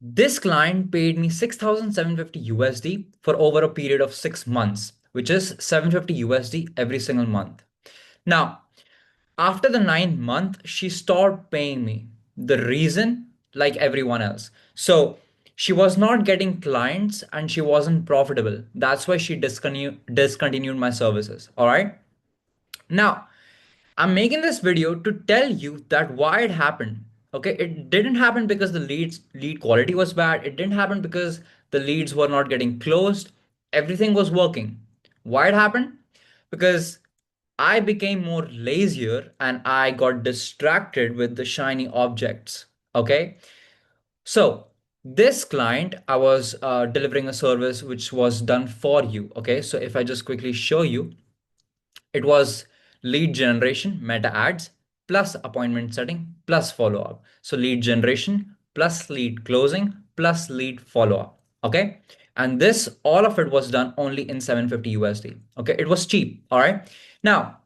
This client paid me 6,750 USD for over a period of 6 months, which is 750 USD every single month. Now, after the 9th month, she stopped paying me. The reason, like everyone else. So she was not getting clients and she wasn't profitable. That's why she discontinued my services. All right. Now, I'm making this video to tell you that why it happened. Okay, it didn't happen because the lead quality was bad. It didn't happen because the leads were not getting closed. Everything was working. Why it happened? Because I became more lazier and I got distracted with the shiny objects. Okay, so this client, I was delivering a service which was done for you. Okay, so if I just quickly show you, it was lead generation, meta ads, plus appointment setting, plus follow up. So lead generation, plus lead closing, plus lead follow up. Okay. And this, all of it was done only in 750 USD. Okay. It was cheap. All right. Now,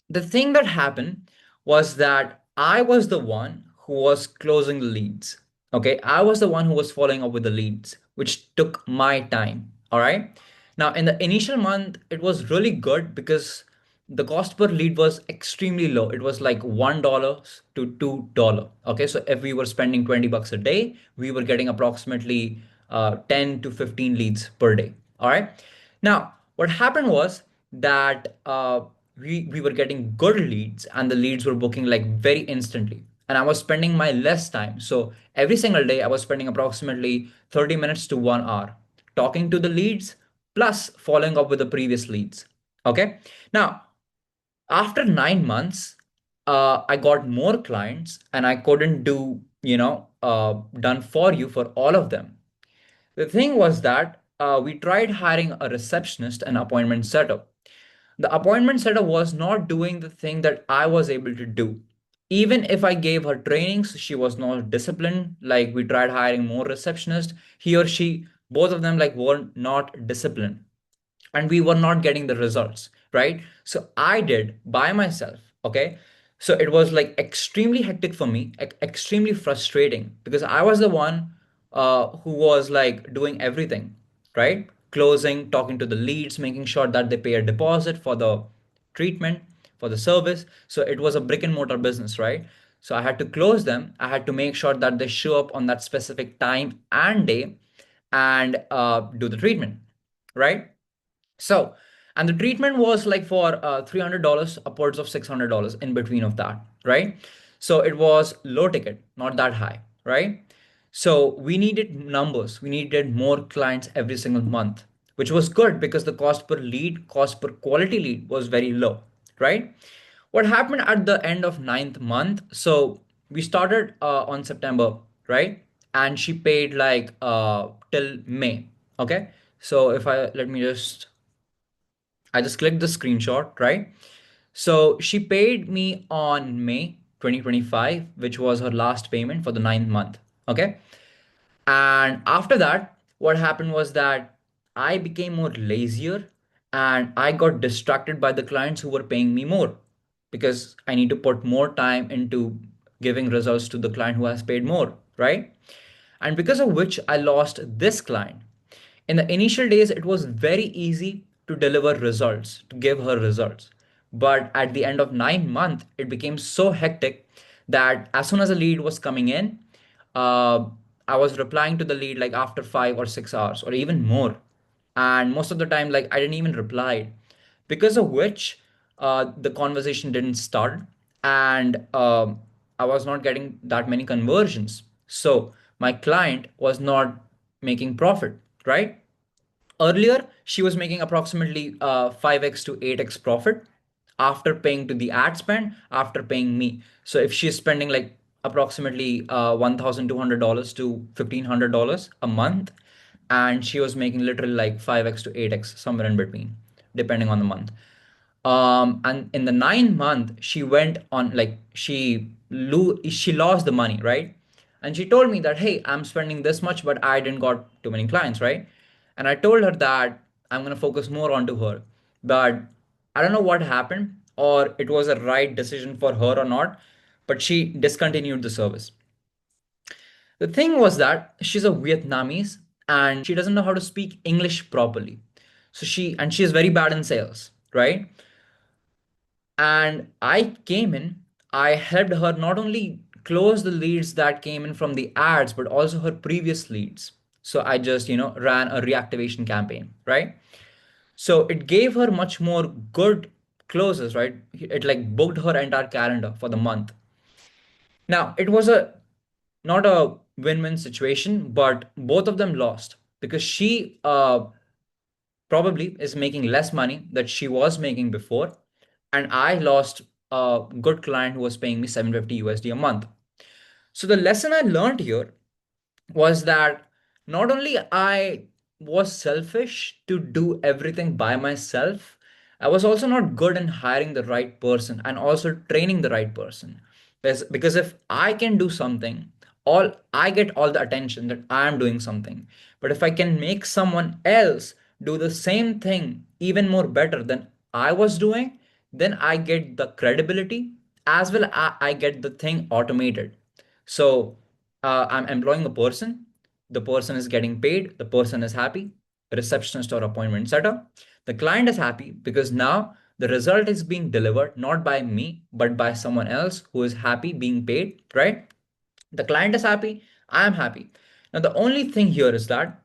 the thing that happened was that I was the one who was closing the leads. Okay. I was the one who was following up with the leads, which took my time. All right. Now, in the initial month, it was really good because the cost per lead was extremely low. It was like $1 to $2. Okay. So if we were spending 20 bucks a day, we were getting approximately 10 to 15 leads per day. All right. Now, what happened was that we were getting good leads and the leads were booking like very instantly. And I was spending my less time. So every single day, I was spending approximately 30 minutes to 1 hour talking to the leads plus following up with the previous leads. Okay. Now, after 9 months, I got more clients and I couldn't do, done for you for all of them. The thing was that we tried hiring a receptionist and appointment setter. The appointment setter was not doing the thing that I was able to do. Even if I gave her trainings, she was not disciplined. Like we tried hiring more receptionists, he or she, both of them like were not disciplined and we were not getting the results, right? So I did by myself. Okay, so it was like extremely hectic for me, extremely frustrating because I was the one who was like doing everything, right? Closing, talking to the leads, making sure that they pay a deposit for the treatment, for the service. So it was a brick and mortar business, right? So I had to close them, I had to make sure that they show up on that specific time and day and do the treatment, right? So, and the treatment was like for $300, upwards of $600 in between of that, right? So it was low ticket, not that high, right? So we needed numbers, we needed more clients every single month, which was good because the cost per lead, cost per quality lead was very low, right? What happened at the end of 9th month? So we started on September, right? And she paid like till May, okay? So if I let me just I just clicked the screenshot, right? So she paid me on May 2025, which was her last payment for the 9th month. Okay. And after that, what happened was that I became more lazier and I got distracted by the clients who were paying me more because I need to put more time into giving results to the client who has paid more, right? And because of which I lost this client. In the initial days, it was very easy to deliver results, to give her results. But at the end of 9 months, it became so hectic that as soon as a lead was coming in, uh, I was replying to the lead like after 5 or 6 hours or even more. And most of the time, like I didn't even reply, because of which the conversation didn't start and I was not getting that many conversions. So my client was not making profit, right? Earlier, she was making approximately 5x to 8x profit after paying to the ad spend, after paying me. So if she's spending like approximately $1,200 to $1,500 a month, and she was making literally like 5x to 8x, somewhere in between, depending on the month. And in the 9th month, she went on like she lost the money, right? And she told me that, hey, I'm spending this much, but I didn't got too many clients, right? And I told her that I'm gonna focus more onto her. But I don't know what happened, or it was a right decision for her or not, but she discontinued the service. The thing was that she's a Vietnamese and she doesn't know how to speak English properly. So she is very bad in sales, right? And I came in, I helped her not only close the leads that came in from the ads, but also her previous leads. So I just, ran a reactivation campaign, right? So it gave her much more good closes, right? It like booked her entire calendar for the month. Now, it was a not a win-win situation, but both of them lost because she probably is making less money that she was making before, and I lost a good client who was paying me 750 USD a month. So the lesson I learned here was that not only I was selfish to do everything by myself, I was also not good in hiring the right person and also training the right person. Because if I can do something, all I get all the attention that I am doing something. But if I can make someone else do the same thing even more better than I was doing, then I get the credibility as well. I get the thing automated. So I'm employing a person, the person is getting paid, the person is happy, receptionist or appointment setter. The client is happy because now the result is being delivered not by me, but by someone else who is happy being paid, right? The client is happy, I am happy. Now, the only thing here is that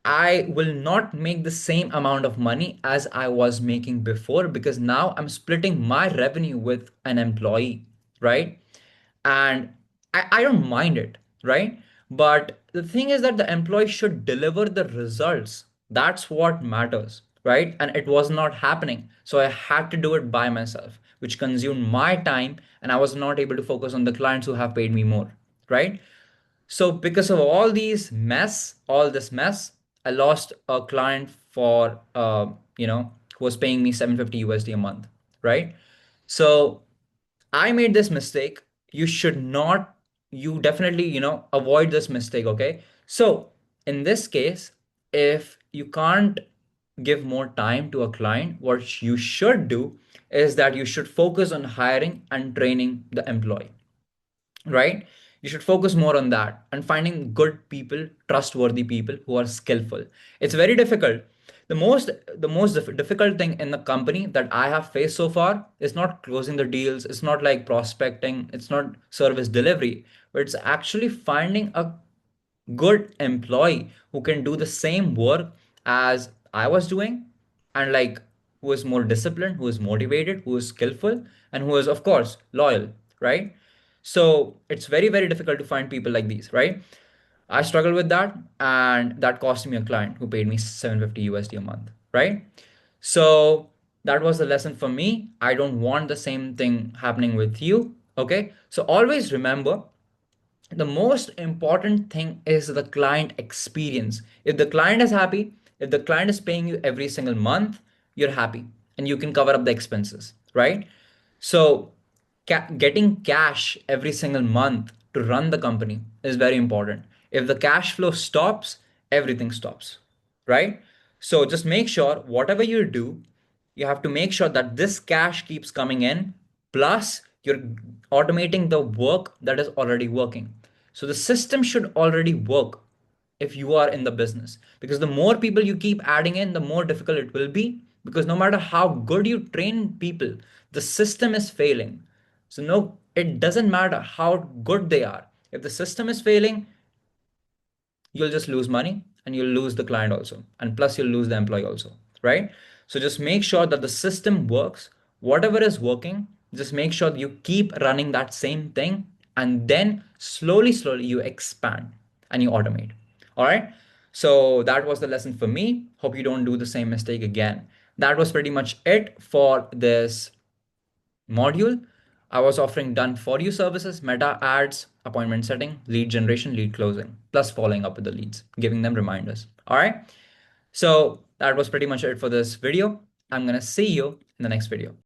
I will not make the same amount of money as I was making before because now I'm splitting my revenue with an employee, right? And I don't mind it, right? But the thing is that the employee should deliver the results. That's what matters, right? And it was not happening. So I had to do it by myself, which consumed my time, and I was not able to focus on the clients who have paid me more, right? So because of all this mess, I lost a client for who was paying me 750 USD a month, right? So I made this mistake. You should not, you definitely, avoid this mistake, okay? So in this case, if you can't give more time to a client, what you should do is that you should focus on hiring and training the employee, right? You should focus more on that and finding good people, trustworthy people who are skillful. It's very difficult. The most difficult thing in the company that I have faced so far is not closing the deals. It's not like prospecting. It's not service delivery, but it's actually finding a good employee who can do the same work as I was doing, and like who is more disciplined, who is motivated, who is skillful, and who is, of course, loyal, right? So it's very, very difficult to find people like these, right? I struggled with that, and that cost me a client who paid me 750 USD a month, right? So that was the lesson for me. I don't want the same thing happening with you. Okay. So always remember the most important thing is the client experience. If the client is happy, if the client is paying you every single month, you're happy and you can cover up the expenses, right? So getting cash every single month to run the company is very important. If the cash flow stops, everything stops, right? So just make sure whatever you do, you have to make sure that this cash keeps coming in, plus you're automating the work that is already working. So the system should already work if you are in the business, because the more people you keep adding in, the more difficult it will be, because no matter how good you train people, the system is failing. So no, it doesn't matter how good they are. If the system is failing, you'll just lose money and you'll lose the client also. And plus, you'll lose the employee also, right? So just make sure that the system works. Whatever is working, just make sure that you keep running that same thing. And then slowly, slowly, you expand and you automate. All right. So that was the lesson for me. Hope you don't do the same mistake again. That was pretty much it for this module. I was offering done for you services, meta ads, appointment setting, lead generation, lead closing, plus following up with the leads, giving them reminders. All right. So that was pretty much it for this video. I'm going to see you in the next video.